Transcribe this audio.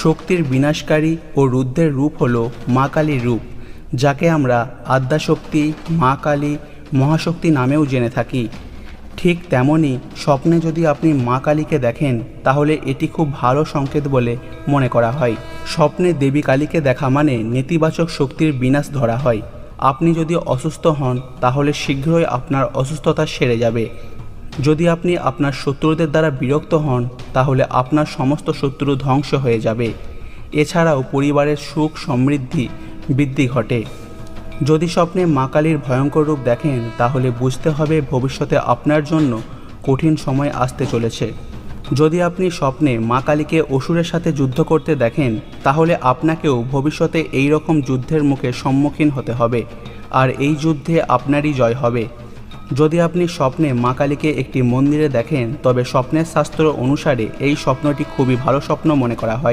শক্তির বিনাশকারী ও রুদ্রের রূপ হল মা কালীর রূপ, যাকে আমরা আদ্যাশক্তি, মা কালী, মহাশক্তি নামেও জেনে থাকি। ঠিক তেমনই স্বপ্নে যদি আপনি মা কালীকে দেখেন তাহলে এটি খুব ভালো সংকেত বলে মনে করা হয়। স্বপ্নে দেবী কালীকে দেখা মানে নেতিবাচক শক্তির বিনাশ ধরা হয়। আপনি যদি অসুস্থ হন তাহলে শীঘ্রই আপনার অসুস্থতা সেরে যাবে। যদি আপনি আপনার শত্রুদের দ্বারা বিরক্ত হন তাহলে আপনার সমস্ত শত্রু ধ্বংস হয়ে যাবে। এছাড়াও পরিবারের সুখ সমৃদ্ধি বৃদ্ধি ঘটে। যদি স্বপ্নে মা কালীর ভয়ঙ্কর রূপ দেখেন তাহলে বুঝতে হবে ভবিষ্যতে আপনার জন্য কঠিন সময় আসতে চলেছে। যদি আপনি স্বপ্নে মা কালীকে অসুরের সাথে যুদ্ধ করতে দেখেন তাহলে আপনাকেও ভবিষ্যতে এই রকম যুদ্ধের মুখে সম্মুখীন হতে হবে, আর এই যুদ্ধে আপনারই জয় হবে। যদি আপনি স্বপ্নে মা কালীকে একটি মন্দিরে দেখেন তবে স্বপ্নের শাস্ত্র অনুসারে এই স্বপ্নটি খুবই ভালো স্বপ্ন মনে করা হয়।